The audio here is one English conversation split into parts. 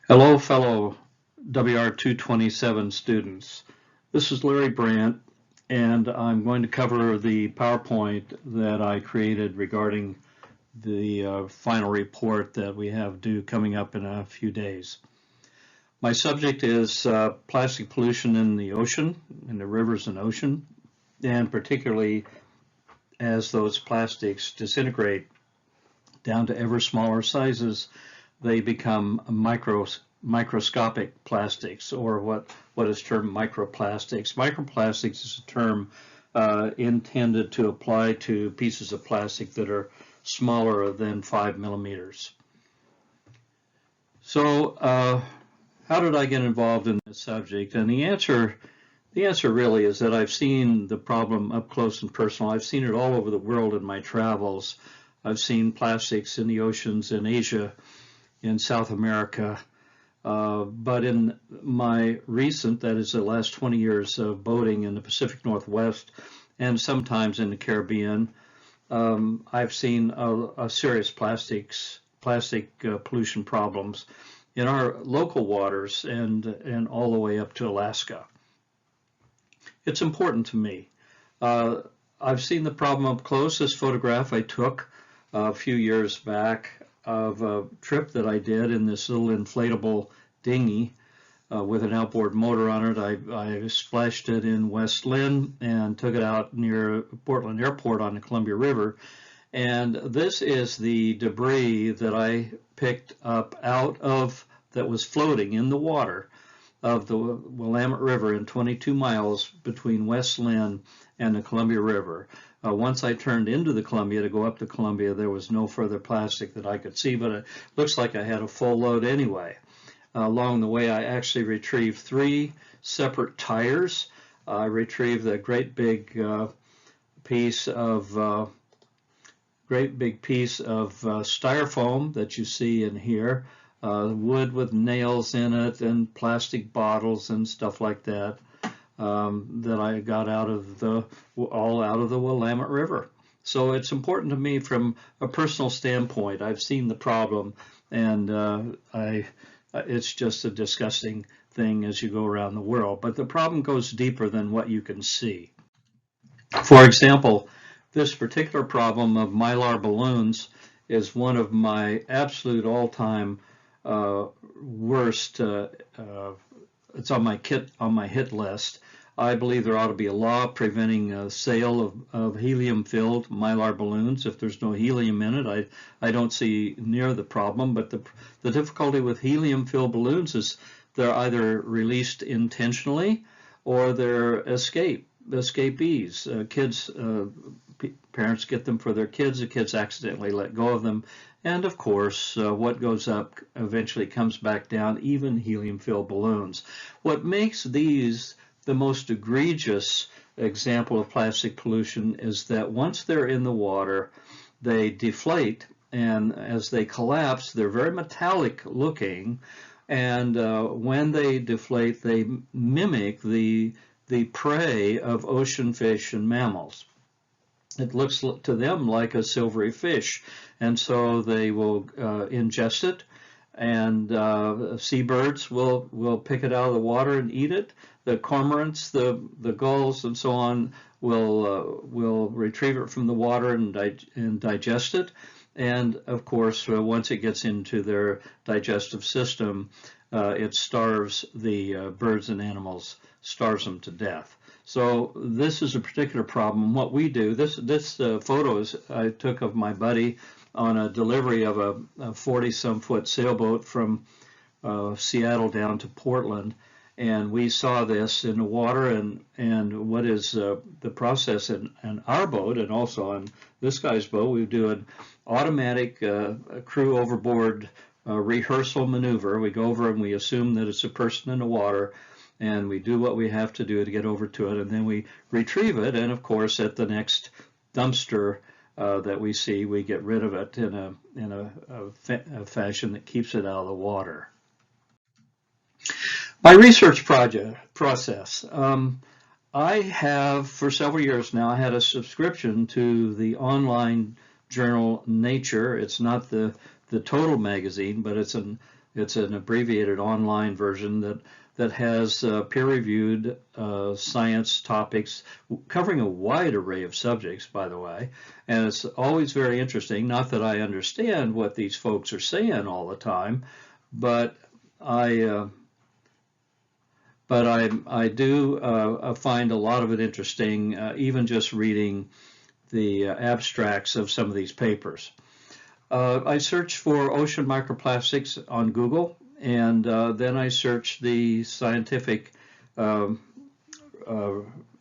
Hello, fellow WR227 students. This is Larry Brandt, and I'm going to cover the PowerPoint that I created regarding the final report that we have due coming up in a few days. My subject is plastic pollution in the ocean, in the rivers and ocean, and particularly as those plastics disintegrate down to ever smaller sizes, they become microscopic plastics, or what is termed microplastics. Microplastics is a term intended to apply to pieces of plastic that are smaller than 5 millimeters. So how did I get involved in this subject? And the answer really is that I've seen the problem up close and personal. I've seen it all over the world in my travels. I've seen plastics in the oceans in Asia, in South America, but in my recent, that is the last 20 years of boating in the Pacific Northwest and sometimes in the Caribbean, I've seen a serious plastic pollution problems in our local waters and all the way up to Alaska. It's important to me. I've seen the problem up close. This photograph I took a few years back of a trip that I did in this little inflatable dinghy with an outboard motor on it. I splashed it in West Lynn and took it out near Portland Airport on the Columbia River. And this is the debris that I picked up that was floating in the water of the Willamette River in 22 miles between West Lynn and the Columbia River. Once I turned into the Columbia to go up to Columbia, there was no further plastic that I could see, but it looks like I had a full load anyway. Along the way, I actually retrieved 3 separate tires. I retrieved a great big piece of styrofoam that you see in here, wood with nails in it and plastic bottles and stuff like that. That I got all out of the Willamette River. So it's important to me from a personal standpoint. I've seen the problem, and it's just a disgusting thing as you go around the world. But the problem goes deeper than what you can see. For example, this particular problem of mylar balloons is one of my absolute all-time worst. It's on my hit list. I believe there ought to be a law preventing sale of helium-filled mylar balloons. If there's no helium in it, I don't see near the problem. But the difficulty with helium-filled balloons is they're either released intentionally or they're escapees. Parents get them for their kids. The kids accidentally let go of them. And of course, what goes up eventually comes back down, even helium-filled balloons. What makes these the most egregious example of plastic pollution is that once they're in the water, they deflate, and as they collapse, they're very metallic looking, and when they deflate, they mimic the prey of ocean fish and mammals. It looks to them like a silvery fish, and so they will ingest it, and seabirds will pick it out of the water and eat it. The cormorants, the gulls, and so on will retrieve it from the water and digest it. And of course, once it gets into their digestive system, it starves the birds and animals, starves them to death. So this is a particular problem. What we do, this photo I took of my buddy on a delivery of a 40-some foot sailboat from Seattle down to Portland, and we saw this in the water. And what is the process in our boat and also on this guy's boat? We do an automatic crew overboard rehearsal maneuver. We go over and we assume that it's a person in the water, and we do what we have to do to get over to it, and then we retrieve it, and of course at the next dumpster that we see, we get rid of it in a fashion that keeps it out of the water. My research process. I have, for several years now, had a subscription to the online journal Nature. It's not the total magazine, but it's It's an abbreviated online version that has peer-reviewed science topics covering a wide array of subjects, by the way. And it's always very interesting. Not that I understand what these folks are saying all the time, but I do find a lot of it interesting, even just reading the abstracts of some of these papers. I search for ocean microplastics on Google, and then I search the scientific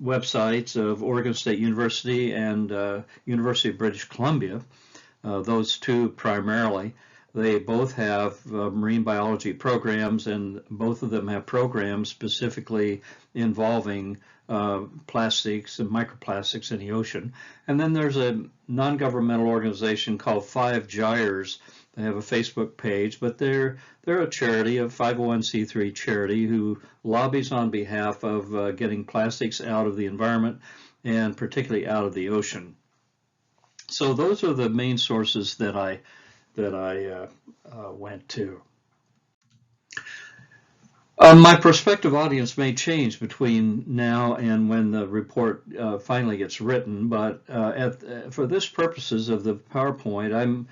websites of Oregon State University and University of British Columbia, those two primarily. They both have marine biology programs, and both of them have programs specifically involving plastics and microplastics in the ocean. And then there's a non-governmental organization called 5 Gyres. They have a Facebook page, but they're a charity, a 501c3 charity who lobbies on behalf of getting plastics out of the environment and particularly out of the ocean. So those are the main sources that I went to. My prospective audience may change between now and when the report finally gets written, but for this purposes of the PowerPoint,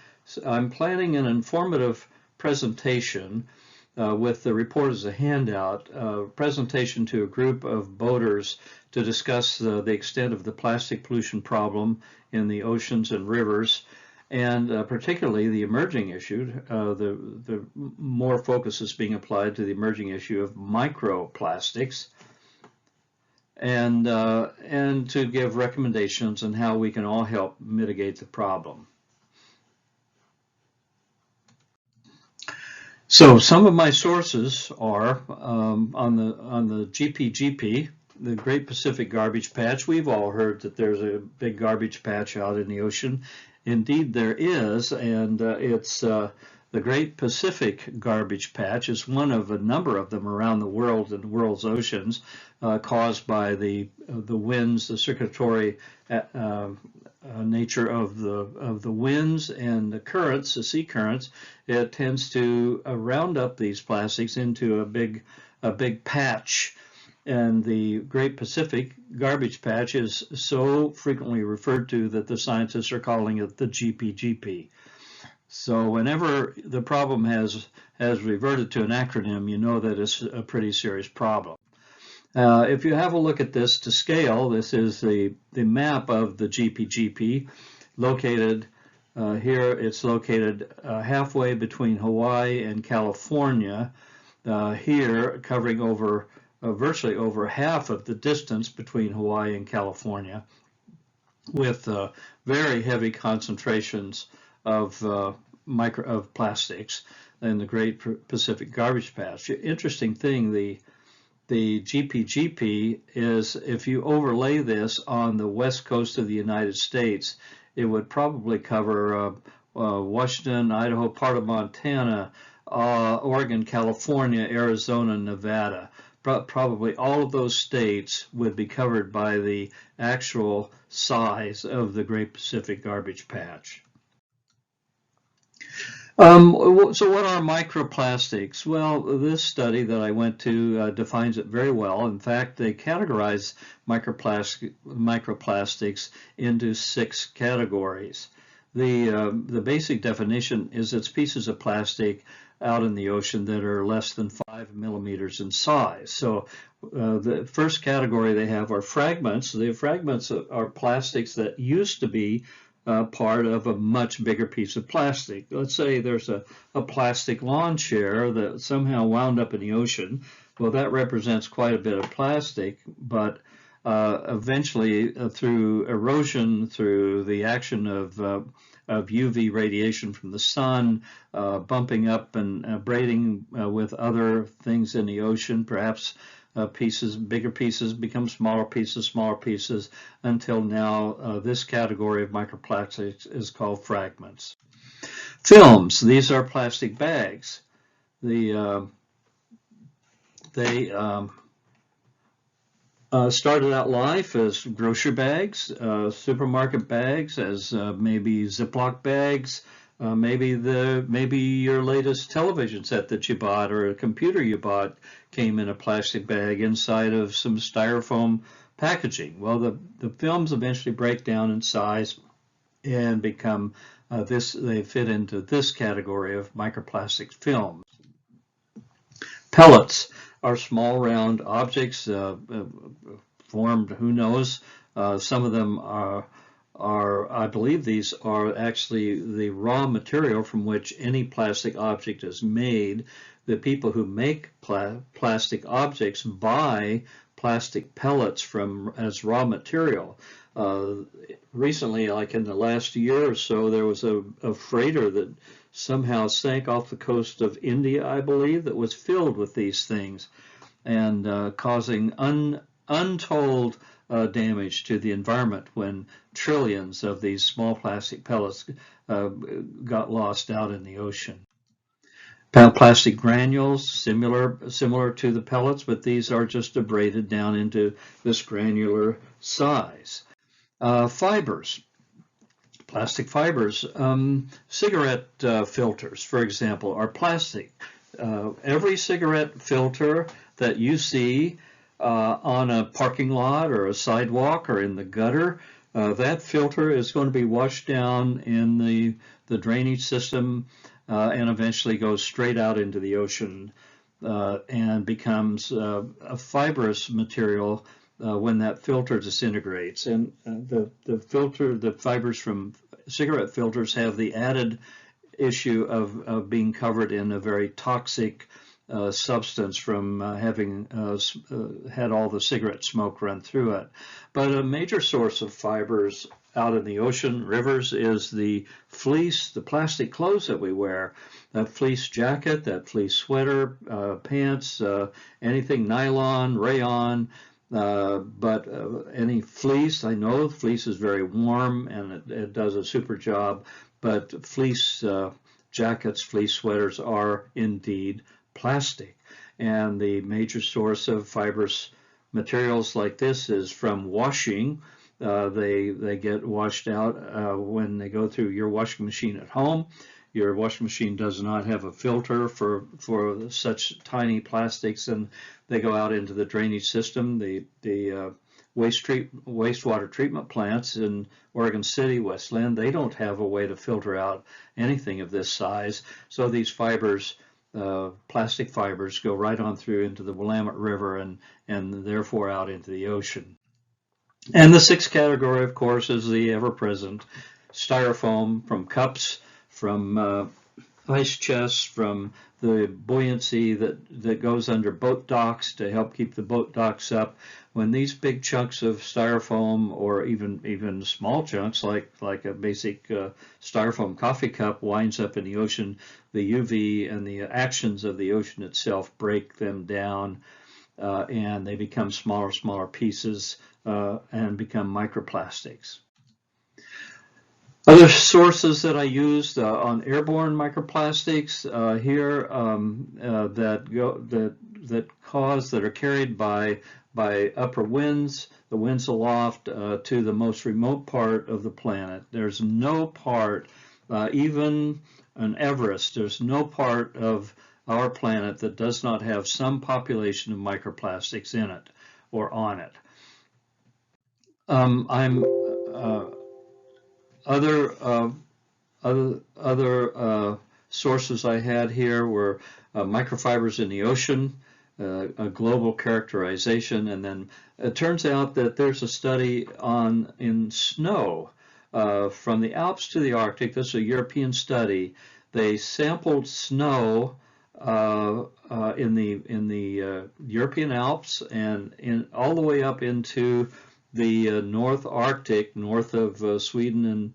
I'm planning an informative presentation with the report as a handout, presentation to a group of boaters to discuss the extent of the plastic pollution problem in the oceans and rivers, and particularly the emerging issue. The more focus is being applied to the emerging issue of microplastics, and to give recommendations on how we can all help mitigate the problem. So some of my sources are on the GPGP, the Great Pacific Garbage Patch. We've all heard that there's a big garbage patch out in the ocean. Indeed, there is, and it's the Great Pacific Garbage Patch is one of a number of them around the world and the world's oceans, caused by the winds, the circulatory nature of the winds and the currents, the sea currents. It tends to round up these plastics into a big patch. And the Great Pacific Garbage Patch is so frequently referred to that the scientists are calling it the GPGP. So whenever the problem has reverted to an acronym, you know that it's a pretty serious problem. If you have a look at this to scale, this is the map of the GPGP located here. It's located halfway between Hawaii and California, here covering over virtually over half of the distance between Hawaii and California, with very heavy concentrations of plastics in the Great Pacific Garbage Patch. Interesting thing, the GPGP is, if you overlay this on the west coast of the United States, it would probably cover Washington, Idaho, part of Montana, Oregon, California, Arizona, Nevada. Probably all of those states would be covered by the actual size of the Great Pacific Garbage Patch. So what are microplastics? Well, this study that I went to defines it very well. In fact, they categorize microplastics into 6 categories. The basic definition is it's pieces of plastic out in the ocean that are less than 5 millimeters in size. So the first category they have are fragments. The fragments are plastics that used to be part of a much bigger piece of plastic. Let's say there's a plastic lawn chair that somehow wound up in the ocean. Well, that represents quite a bit of plastic, but eventually through erosion, through the action of UV radiation from the sun, bumping up and braiding with other things in the ocean, perhaps bigger pieces become smaller pieces, until now this category of microplastics is called fragments. Films, these are plastic bags. They started out life as grocery bags, supermarket bags, as maybe Ziploc bags, maybe your latest television set that you bought or a computer you bought came in a plastic bag inside of some styrofoam packaging. Well, the films eventually break down in size and become they fit into this category of microplastic films. Pellets are small round objects formed, who knows, some of them are, I believe these are actually the raw material from which any plastic object is made. The people who make plastic objects buy plastic pellets as raw material. Recently, like in the last year or so, there was a freighter that somehow sank off the coast of India, I believe, that was filled with these things and causing untold damage to the environment when trillions of these small plastic pellets got lost out in the ocean. Plastic granules, similar to the pellets, but these are just abraded down into this granular size. Fibers, plastic fibers. Cigarette filters, for example, are plastic. Every cigarette filter that you see on a parking lot or a sidewalk or in the gutter, that filter is going to be washed down in the drainage system and eventually goes straight out into the ocean and becomes a fibrous material when that filter disintegrates. And the fibers from cigarette filters have the added issue of being covered in a very toxic substance from having had all the cigarette smoke run through it. But a major source of fibers out in the ocean, rivers, is the fleece, the plastic clothes that we wear. That fleece jacket, that fleece sweater, pants, anything nylon, rayon, but any fleece. I know fleece is very warm and it does a super job, but fleece jackets, fleece sweaters are indeed plastic. And the major source of fibrous materials like this is from washing. They get washed out when they go through your washing machine at home. Your washing machine does not have a filter for such tiny plastics, and they go out into the drainage system. The wastewater treatment plants in Oregon City, Westland, they don't have a way to filter out anything of this size. So these fibers, plastic fibers, go right on through into the Willamette River and therefore out into the ocean. And the sixth category, of course, is the ever-present styrofoam, from cups, from ice chests, from the buoyancy that goes under boat docks to help keep the boat docks up. When these big chunks of styrofoam, or even small chunks like a basic styrofoam coffee cup, winds up in the ocean, the UV and the actions of the ocean itself break them down, and they become smaller pieces and become microplastics. Other sources that I used on airborne microplastics here that are carried by upper winds, the winds aloft to the most remote part of the planet. There's no part, even on Everest, there's no part of our planet that does not have some population of microplastics in it or on it. Other sources I had here were microfibers in the ocean, a global characterization, and then it turns out that there's a study in snow from the Alps to the Arctic. This is a European study. They sampled snow in the European Alps and all the way up into the North Arctic, north of Sweden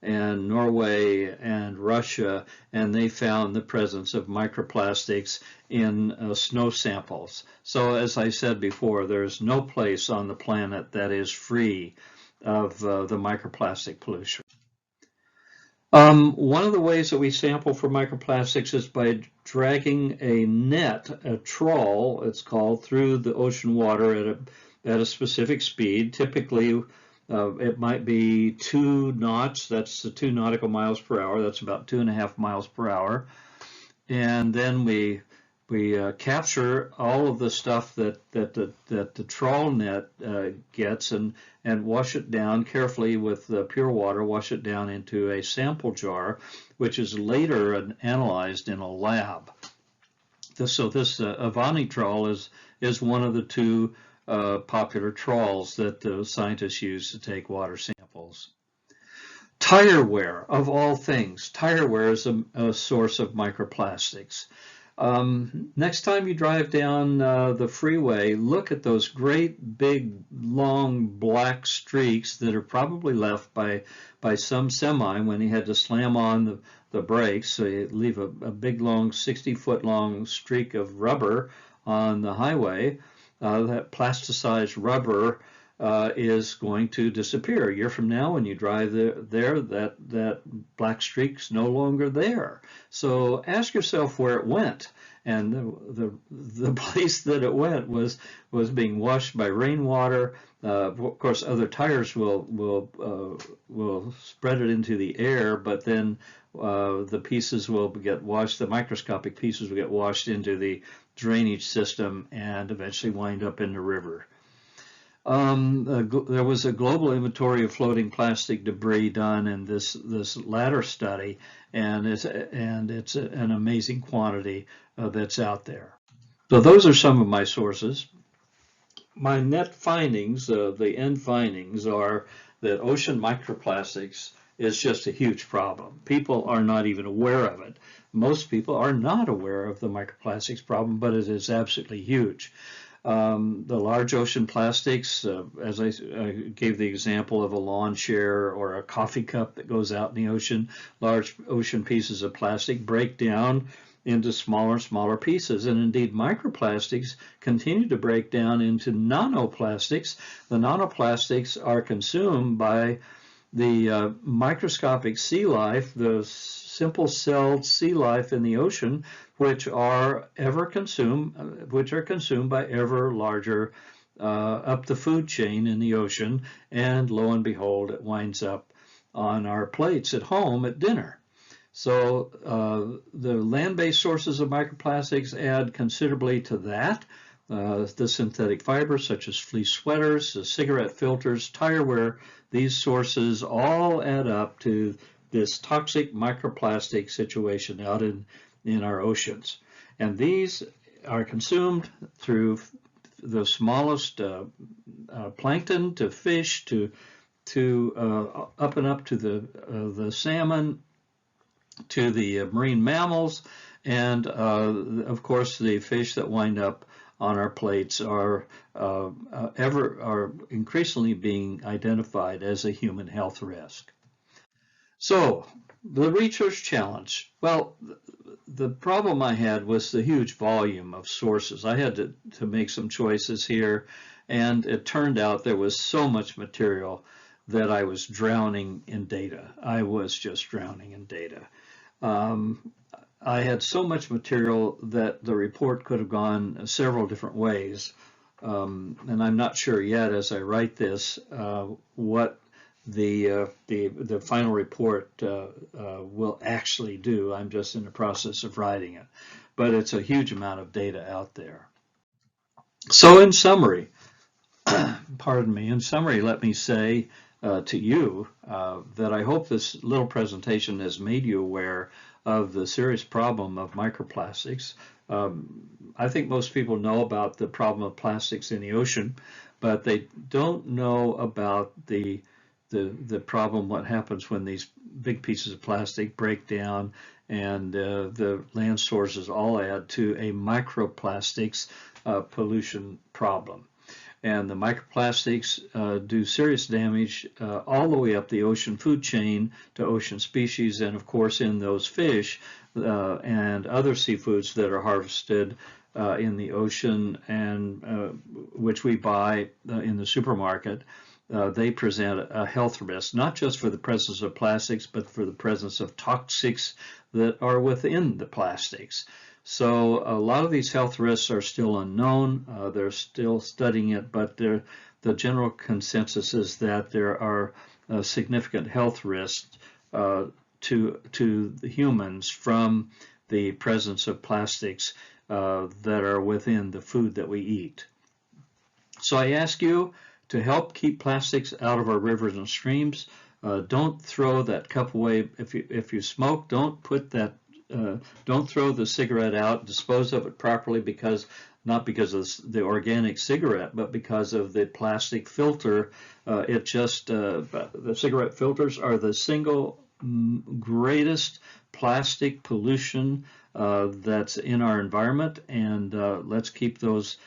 and Norway and Russia, and they found the presence of microplastics in snow samples. So as I said before, there's no place on the planet that is free of the microplastic pollution. One of the ways that we sample for microplastics is by dragging a net, a trawl it's called, through the ocean water at a specific speed, typically It might be 2 knots. That's the 2 nautical miles per hour. That's about 2.5 miles per hour. And then we capture all of the stuff that the trawl net gets and wash it down carefully with pure water, wash it down into a sample jar, which is later analyzed in a lab. So this Avani trawl is one of the 2 popular trawls that scientists use to take water samples. Tire wear, of all things, tire wear is a source of microplastics. Next time you drive down the freeway, look at those great big long black streaks that are probably left by some semi when he had to slam on the brakes. So you leave a big long 60-foot long streak of rubber on the highway. That plasticized rubber is going to disappear. A year from now, when you drive there, that black streak's no longer there. So ask yourself where it went. And the place that it went was being washed by rainwater. Of course, other tires will spread it into the air, but then the pieces will get washed. The microscopic pieces will get washed into the drainage system and eventually wind up in the river. There was a global inventory of floating plastic debris done in this latter study, and it's an amazing quantity that's out there. So those are some of my sources. My net findings, the end findings, are that ocean microplastics is just a huge problem. People are not even aware of it. Most people are not aware of the microplastics problem, but it is absolutely huge. The large ocean plastics, as I gave the example of a lawn chair or a coffee cup that goes out in the ocean, large ocean pieces of plastic break down into smaller and smaller pieces. And indeed, microplastics continue to break down into nanoplastics. The nanoplastics are consumed by the microscopic sea life, the simple-celled sea life in the ocean, which are consumed by ever larger up the food chain in the ocean, and lo and behold, it winds up on our plates at home at dinner. So the land-based sources of microplastics add considerably to that. The synthetic fibers such as fleece sweaters, cigarette filters, tire wear, these sources all add up to this toxic microplastic situation out in our oceans. And these are consumed through the smallest plankton to fish to up and up to the salmon, to the marine mammals, and of course the fish that wind up on our plates are increasingly being identified as a human health risk. So the research challenge. Well, the problem I had was the huge volume of sources. I had to make some choices here, and it turned out there was so much material that I was drowning in data. I was just drowning in data. I had so much material that the report could have gone several different ways, and I'm not sure yet as I write this what the final report will actually do. I'm just in the process of writing it, but it's a huge amount of data out there. So in summary, pardon me, in summary, let me say to you that I hope this little presentation has made you aware of the serious problem of microplastics. I think most people know about the problem of plastics in the ocean, but they don't know about the problem, what happens when these big pieces of plastic break down, and the land sources all add to a microplastics pollution problem. And the microplastics do serious damage all the way up the ocean food chain to ocean species, and of course in those fish and other seafoods that are harvested in the ocean and which we buy in the supermarket. They present a health risk, not just for the presence of plastics, but for the presence of toxics that are within the plastics. So a lot of these health risks are still unknown. They're still studying it, but the general consensus is that there are significant health risks to the humans from the presence of plastics that are within the food that we eat. So I ask you to help keep plastics out of our rivers and streams. Don't throw that cup away. If you smoke, don't throw the cigarette out. Dispose of it properly, not because of the organic cigarette, but because of the plastic filter. The cigarette filters are the single greatest plastic pollution that's in our environment, and let's keep those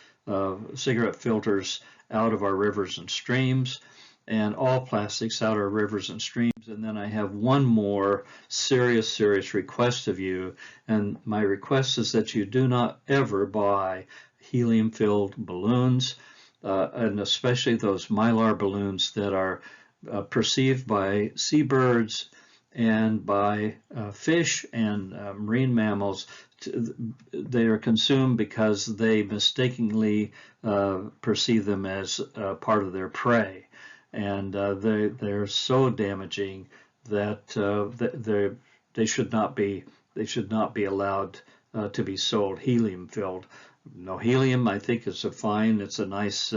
cigarette filters out of our rivers and streams, and all plastics out of our rivers and streams. And then I have one more serious request of you, and my request is that you do not ever buy helium-filled balloons, and especially those mylar balloons that are perceived by seabirds and by fish and marine mammals. They are consumed because they mistakenly perceive them as part of their prey, and they're so damaging that they should not be allowed to be sold helium-filled. No, helium, I think, is it's a nice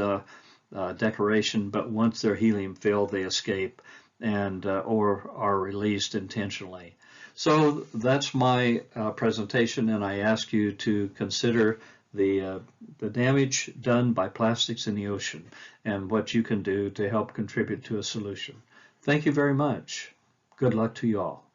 decoration, but once they're helium-filled, they escape and or are released intentionally. So that's my presentation, and I ask you to consider the damage done by plastics in the ocean and what you can do to help contribute to a solution. Thank you very much. Good luck to you all.